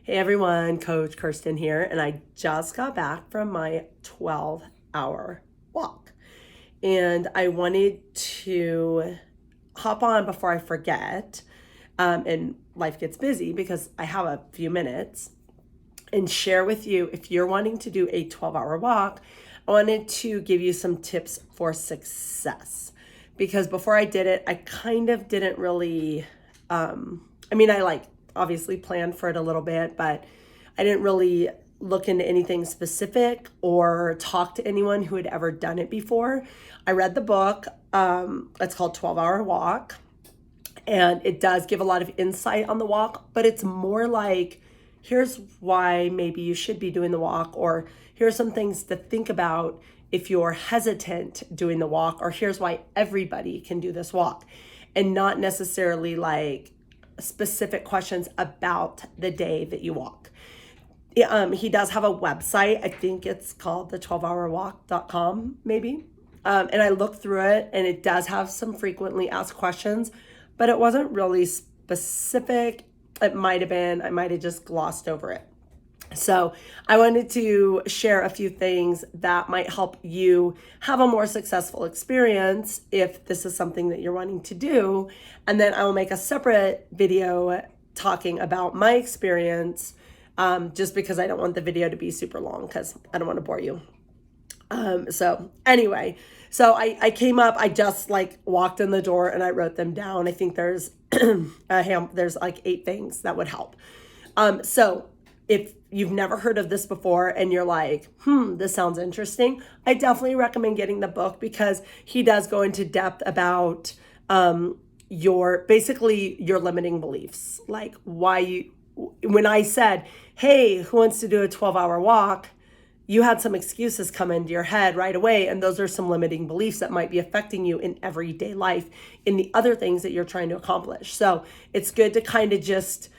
Hey everyone, Coach Kirsten here, and I just got back from my 12-hour walk. And I wanted to hop on before I forget, and life gets busy because I have a few minutes, and share with you if you're wanting to do a 12-hour walk. I wanted to give you some tips for success because before I did it, I kind of didn't really, I obviously planned for it a little bit, but I didn't really look into anything specific or talk to anyone who had ever done it before. I read the book. It's called 12-Hour Walk, and it does give a lot of insight on the walk, but it's more like, here's why maybe you should be doing the walk, or here's some things to think about if you're hesitant doing the walk, or here's why everybody can do this walk, and not necessarily like specific questions about the day that you walk. He does have a website. I think it's called the 12hourwalk.com maybe. And I looked through it and it does have some frequently asked questions, but it wasn't really specific. It might have been, I might have just glossed over it. So I wanted to share a few things that might help you have a more successful experience if this is something that you're wanting to do. And then I will make a separate video talking about my experience, just because I don't want the video to be super long because I don't want to bore you. So I came up, I just like walked in the door and I wrote them down. I think there's there's like 8 things that would help. So if you've never heard of this before and you're like, this sounds interesting, I definitely recommend getting the book because he does go into depth about your limiting beliefs. Like when I said, hey, who wants to do a 12-hour walk? You had some excuses come into your head right away. And those are some limiting beliefs that might be affecting you in everyday life, in the other things that you're trying to accomplish. So it's good to kind of just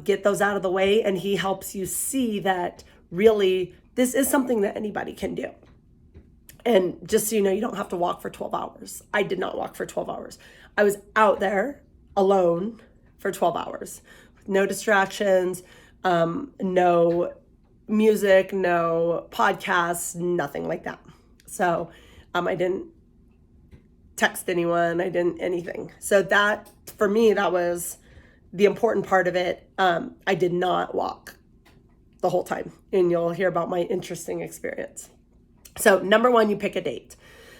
get those out of the way. And he helps you see that really this is something that anybody can do. And just so you know, you don't have to walk for 12 hours. I did not walk for 12 hours. I was out there alone for 12 hours. No distractions, no music, no podcasts, nothing like that. So I didn't text anyone. I didn't anything. So that, for me, that was the important part of it. I did not walk the whole time, and you'll hear about my interesting experience. So number 1, you pick a date.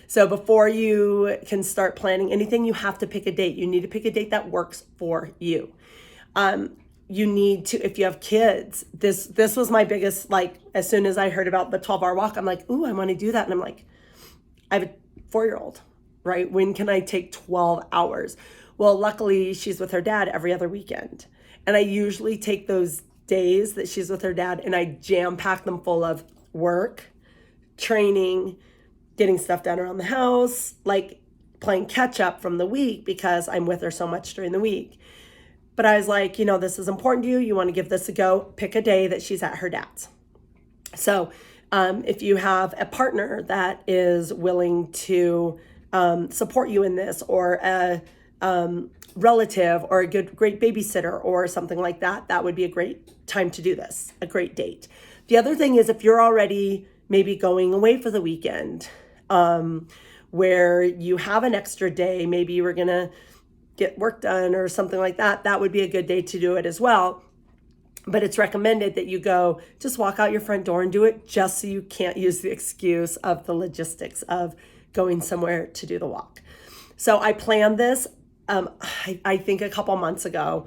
So before you can start planning anything, you have to pick a date. You need to pick a date that works for you. You need to, if you have kids, this was my biggest, like, as soon as I heard about the 12-hour walk, I'm like, ooh, I want to do that. And I'm like, I have a 4-year-old, right? When can I take 12 hours? Well, luckily she's with her dad every other weekend. And I usually take those days that she's with her dad and I jam pack them full of work, training, getting stuff done around the house, like playing catch up from the week because I'm with her so much during the week. But I was like, this is important to you. You want to give this a go. Pick a day that she's at her dad's. So if you have a partner that is willing to support you in this, or a relative or a great babysitter or something like that, that would be a great time to do this, a great date. The other thing is if you're already maybe going away for the weekend, where you have an extra day, maybe you were going to get work done or something like that, that would be a good day to do it as well. But it's recommended that you go just walk out your front door and do it, just so you can't use the excuse of the logistics of going somewhere to do the walk. So I planned this, I think a couple months ago,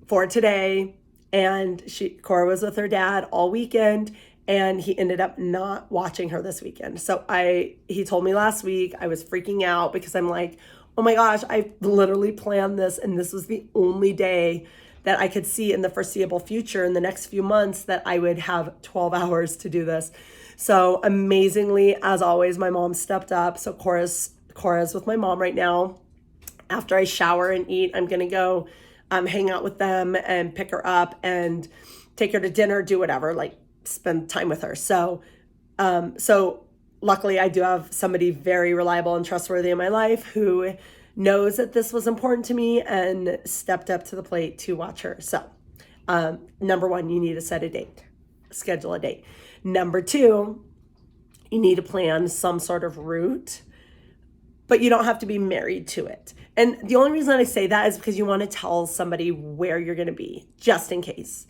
for today, and Cora was with her dad all weekend, and he ended up not watching her this weekend. So he told me last week, I was freaking out because I'm like, oh my gosh, I literally planned this, and this was the only day that I could see in the foreseeable future, in the next few months, that I would have 12 hours to do this. So amazingly, as always, my mom stepped up. So Cora's with my mom right now. After I shower and eat, I'm going to go hang out with them and pick her up and take her to dinner, do whatever, like spend time with her. So luckily I do have somebody very reliable and trustworthy in my life who knows that this was important to me and stepped up to the plate to watch her. So Number one, you need to set a date, schedule a date. Number two, you need to plan some sort of route, but you don't have to be married to it. And the only reason I say that is because you want to tell somebody where you're going to be, just in case.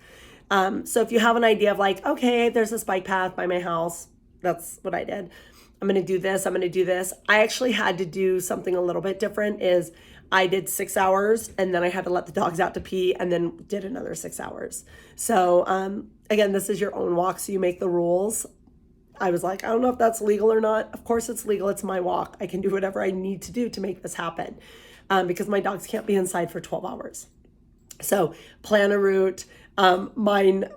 So if you have an idea of like, okay, there's this bike path by my house, that's what I did. I'm going to do this. I'm going to do this. I actually had to do something a little bit different is I did 6 hours and then I had to let the dogs out to pee and then did another 6 hours. So again, this is your own walk, so you make the rules. I was like, I don't know if that's legal or not. Of course it's legal. It's my walk. I can do whatever I need to do to make this happen because my dogs can't be inside for 12 hours. So plan a route. Mine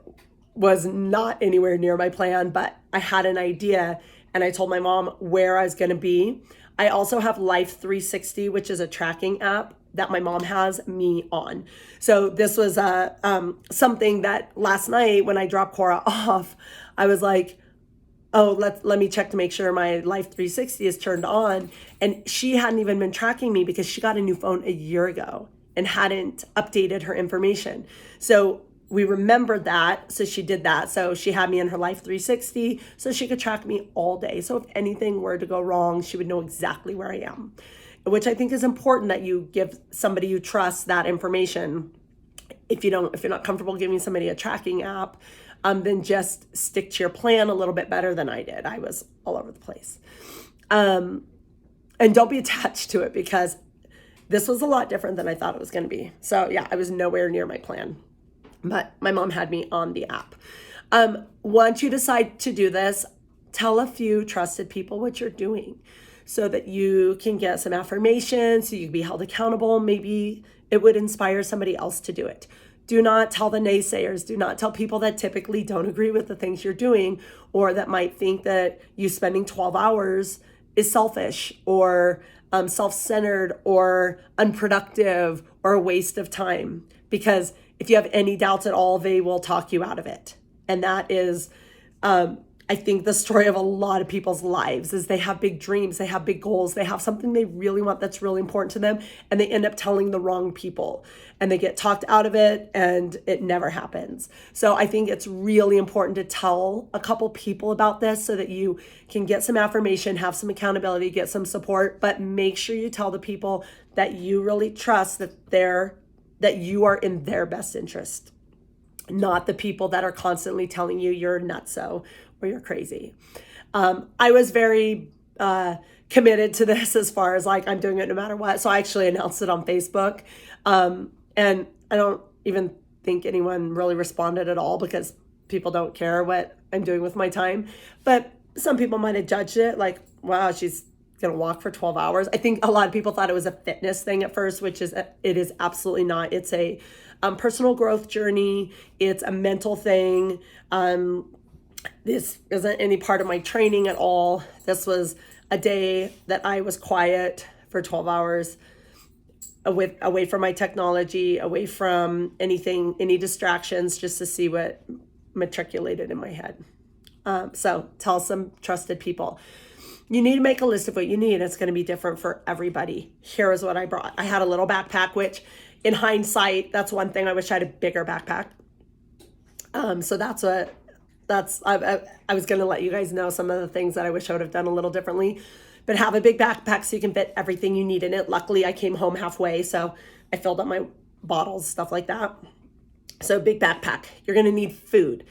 was not anywhere near my plan, but I had an idea and I told my mom where I was going to be. I also have Life 360, which is a tracking app that my mom has me on. So this was something that last night when I dropped Cora off, I was like, oh, let me check to make sure my Life 360 is turned on. And she hadn't even been tracking me because she got a new phone a year ago and hadn't updated her information. So we remembered that, so she did that. So she had me in her Life 360 so she could track me all day. So if anything were to go wrong, she would know exactly where I am, which I think is important that you give somebody you trust that information. If you're not comfortable giving somebody a tracking app, then just stick to your plan a little bit better than I did. I was all over the place. And don't be attached to it because this was a lot different than I thought it was going to be. So yeah, I was nowhere near my plan, but my mom had me on the app. Once you decide to do this, tell a few trusted people what you're doing so that you can get some affirmation, so you can be held accountable. Maybe it would inspire somebody else to do it. Do not tell the naysayers. Do not tell people that typically don't agree with the things you're doing or that might think that you spending 12 hours is selfish or self-centered or unproductive or a waste of time. Because if you have any doubts at all, they will talk you out of it. And that is, I think, the story of a lot of people's lives is they have big dreams, they have big goals, they have something they really want that's really important to them, and they end up telling the wrong people and they get talked out of it and it never happens. So I think it's really important to tell a couple people about this so that you can get some affirmation, have some accountability, get some support, but make sure you tell the people that you really trust that you are in their best interest, not the people that are constantly telling you you're nutso or you're crazy. I was very committed to this as far as like, I'm doing it no matter what. So I actually announced it on Facebook. And I don't even think anyone really responded at all because people don't care what I'm doing with my time. But some people might have judged it like, wow, she's going to walk for 12 hours. I think a lot of people thought it was a fitness thing at first, which is, it is absolutely not. It's a personal growth journey. It's a mental thing. This isn't any part of my training at all. This was a day that I was quiet for 12 hours, away from my technology, away from anything, any distractions, just to see what matriculated in my head. So tell some trusted people. You need to make a list of what you need. It's going to be different for everybody. Here is what I brought. I had a little backpack, which in hindsight, that's one thing. I wish I had a bigger backpack. So I was going to let you guys know some of the things that I wish I would have done a little differently, but have a big backpack so you can fit everything you need in it. Luckily, I came home halfway, so I filled up my bottles, stuff like that. So big backpack. You're going to need food.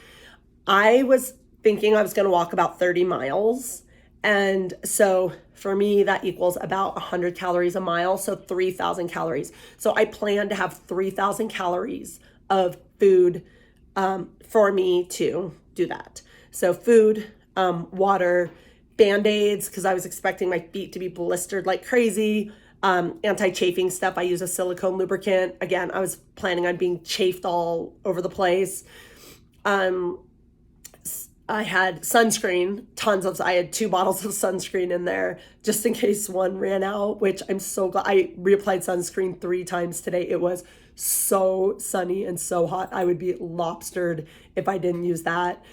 I was thinking I was going to walk about 30 miles. And so for me, that equals about 100 calories a mile. So 3,000 calories. So I plan to have 3,000 calories of food for me to do that. So food, water, Band-Aids, because I was expecting my feet to be blistered like crazy. Anti-chafing stuff. I use a silicone lubricant. Again, I was planning on being chafed all over the place. I had sunscreen, I had 2 bottles of sunscreen in there just in case one ran out, which I'm so glad. I reapplied sunscreen 3 times today. It was so sunny and so hot. I would be lobstered if I didn't use that.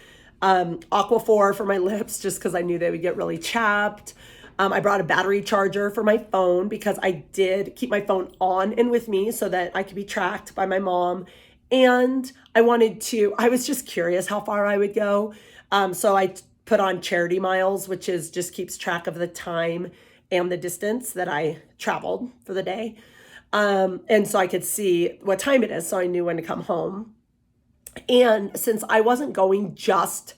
Aquaphor for my lips, just because I knew they would get really chapped. I brought a battery charger for my phone because I did keep my phone on and with me so that I could be tracked by my mom And I was just curious how far I would go. So I put on Charity Miles, which is just keeps track of the time and the distance that I traveled for the day. And so I could see what time it is, so I knew when to come home. And since I wasn't going just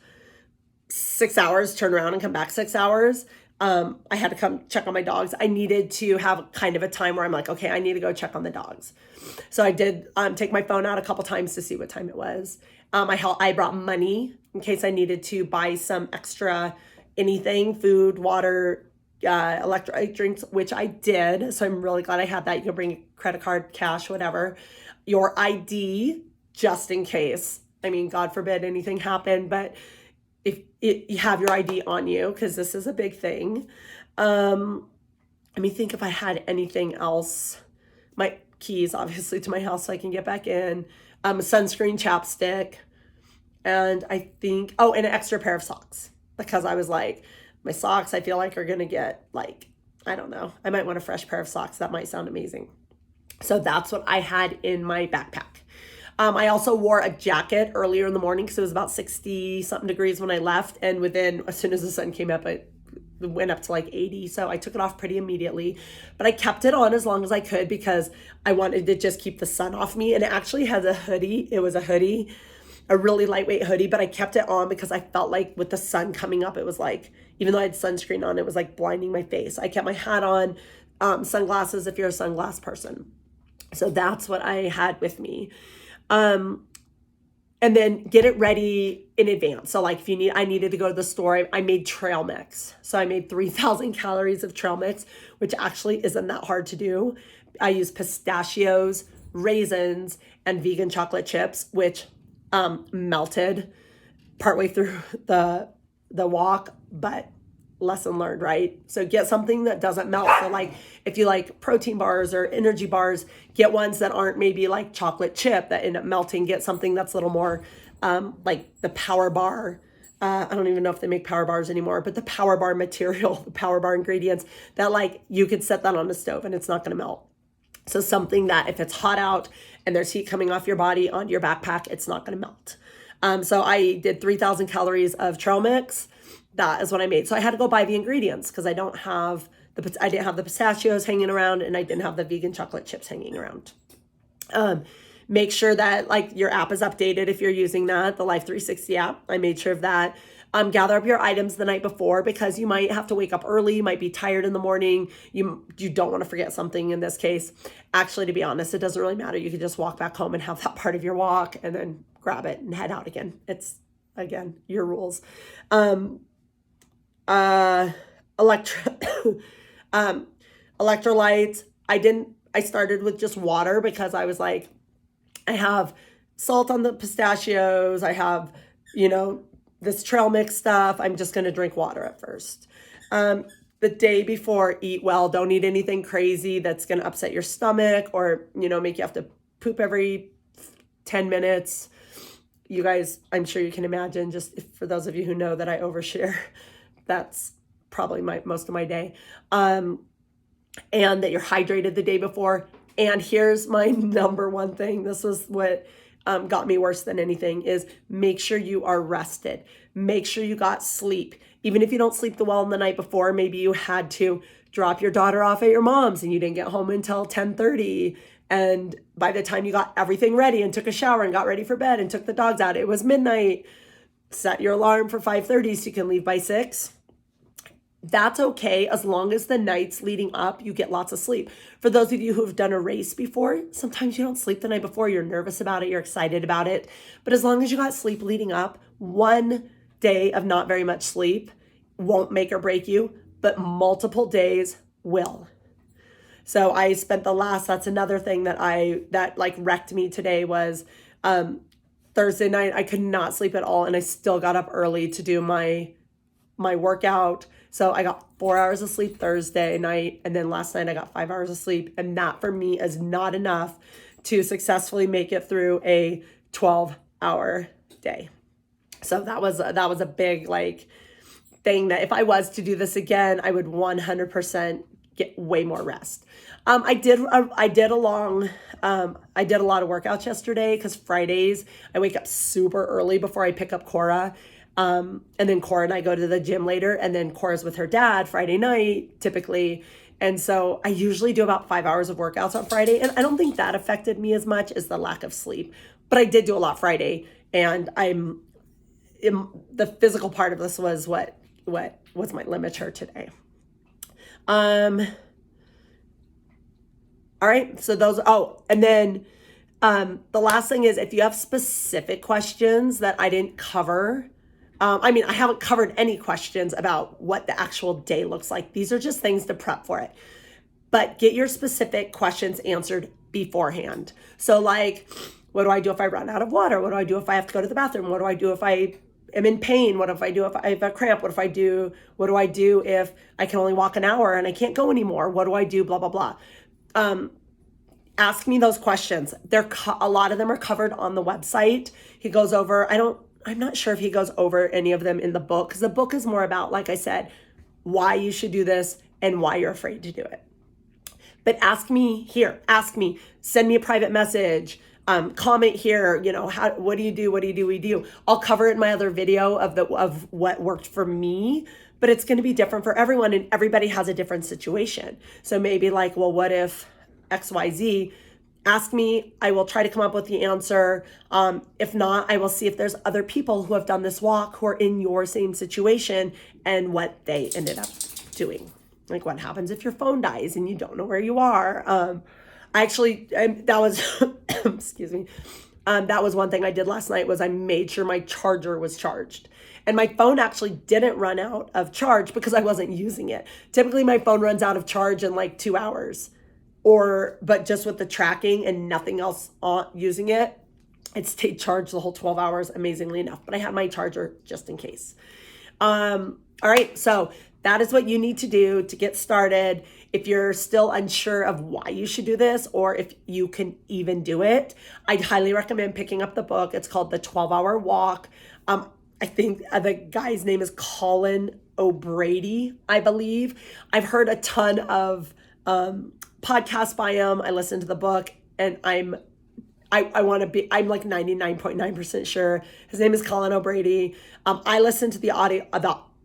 6 hours, turn around and come back 6 hours, I had to come check on my dogs. I needed to have kind of a time where I'm like, okay, I need to go check on the dogs. So I did take my phone out a couple times to see what time it was. I brought money in case I needed to buy some extra anything, food, water, electrolyte drinks, which I did. So I'm really glad I had that. You can bring a credit card, cash, whatever. Your ID, just in case. I mean, God forbid anything happened, but if you have your ID on you, because this is a big thing. Let me think if I had anything else. My keys, obviously, to my house so I can get back in. Sunscreen, chapstick, and I think, and an extra pair of socks, because I was like, my socks I feel like are gonna get like, I don't know, I might want a fresh pair of socks. That might sound amazing. So that's what I had in my backpack. I also wore a jacket earlier in the morning because it was about 60 something degrees when I left, and as soon as the sun came up, it went up to like 80. So I took it off pretty immediately, but I kept it on as long as I could because I wanted to just keep the sun off me. And it actually has a hoodie. It was a hoodie, a really lightweight hoodie, but I kept it on because I felt like with the sun coming up, it was like, even though I had sunscreen on, it was like blinding my face. I kept my hat on, sunglasses if you're a sunglass person. So that's what I had with me. And then get it ready in advance. So like I needed to go to the store, I made trail mix. So I made 3,000 calories of trail mix, which actually isn't that hard to do. I used pistachios, raisins, and vegan chocolate chips, which melted partway through the walk, but lesson learned, right? So get something that doesn't melt. So like if you like protein bars or energy bars, get ones that aren't maybe like chocolate chip that end up melting. Get something that's a little more like the Power Bar. I don't even know if they make Power Bars anymore, but the Power Bar material, the Power Bar ingredients that like you could set that on the stove and it's not going to melt. So something that if it's hot out and there's heat coming off your body onto your backpack, it's not going to melt. So I did 3,000 calories of trail mix. That is what I made. So I had to go buy the ingredients because I didn't have the pistachios hanging around, and I didn't have the vegan chocolate chips hanging around. Make sure that like your app is updated if you're using that, the Life 360 app. I made sure of that. Gather up your items the night before because you might have to wake up early. You might be tired in the morning. You don't want to forget something in this case. Actually, to be honest, it doesn't really matter. You could just walk back home and have that part of your walk and then grab it and head out again. It's, again, your rules. Electrolytes. I started with just water because I was like, I have salt on the pistachios. I have, this trail mix stuff. I'm just going to drink water at first. The day before, eat well. Don't eat anything crazy that's going to upset your stomach or, make you have to poop every 10 minutes. You guys, I'm sure you can imagine, just for those of you who know that I overshare, that's probably most of my day. And that you're hydrated the day before. And here's my number one thing. This was what got me worse than anything is make sure you are rested. Make sure you got sleep. Even if you don't sleep well the night before, maybe you had to drop your daughter off at your mom's and you didn't get home until 10:30. And by the time you got everything ready and took a shower and got ready for bed and took the dogs out, it was midnight. Set your alarm for 5:30 so you can leave by 6. That's okay as long as the nights leading up, you get lots of sleep. For those of you who have done a race before, sometimes you don't sleep the night before. You're nervous about it. You're excited about it. But as long as you got sleep leading up, one day of not very much sleep won't make or break you, but multiple days will. So I spent that's another thing that like wrecked me today was Thursday night. I could not sleep at all. And I still got up early to do my workout. So I got 4 hours of sleep Thursday night. And then last night I got 5 hours of sleep. And that for me is not enough to successfully make it through a 12-hour day. So that was a big like thing that if I was to do this again, I would 100% get way more rest. I did a lot of workouts yesterday because Fridays I wake up super early before I pick up Cora. And then Cora and I go to the gym later, and then Cora's with her dad Friday night typically. And so I usually do about 5 hours of workouts on Friday. And I don't think that affected me as much as the lack of sleep, but I did do a lot Friday. And the physical part of this was what was my limiter today. All right, so and then the last thing is if you have specific questions that I didn't cover, I haven't covered any questions about what the actual day looks like. These are just things to prep for it. But get your specific questions answered beforehand. So like, what do I do if I run out of water? What do I do if I have to go to the bathroom? What do I do if I am in pain? What if I do if I have a cramp? What do I do if I can only walk an hour and I can't go anymore? What do I do? Blah, blah, blah. Ask me those questions. A lot of them are covered on the website. He goes over, I'm not sure if he goes over any of them in the book, because the book is more about, like I said, why you should do this and why you're afraid to do it. But ask me, send me a private message, comment here, what do you do? I'll cover it in my other video of what worked for me, but it's going to be different for everyone, and everybody has a different situation. So maybe like, well, what if XYZ? Ask me, I will try to come up with the answer. If not, I will see if there's other people who have done this walk who are in your same situation and what they ended up doing. Like what happens if your phone dies and you don't know where you are. That was, excuse me. That was one thing I did last night was I made sure my charger was charged. And my phone actually didn't run out of charge because I wasn't using it. Typically my phone runs out of charge in like 2 hours. But just with the tracking and nothing else using it, it stayed charged the whole 12 hours, amazingly enough. But I had my charger just in case. All right, so that is what you need to do to get started. If you're still unsure of why you should do this or if you can even do it, I'd highly recommend picking up the book. It's called The 12-Hour Walk. I think the guy's name is Colin O'Brady, I believe. I've heard a ton of podcasts by him. I listened to the book, and I'm like 99.9% sure his name is Colin O'Brady. I listened to the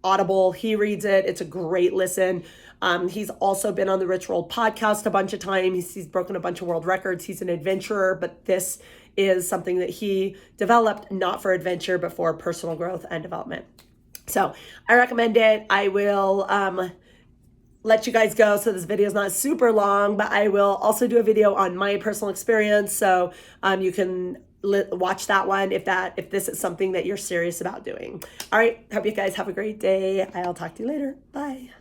Audible. He reads it. It's a great listen. He's also been on the Rich Roll podcast a bunch of times. He's broken a bunch of world records. He's an adventurer, but this is something that he developed not for adventure, but for personal growth and development. So I recommend it. I will let you guys go so this video is not super long, but I will also do a video on my personal experience, so you can watch that one if this is something that you're serious about doing. All right, hope you guys have a great day. I'll talk to you later. Bye.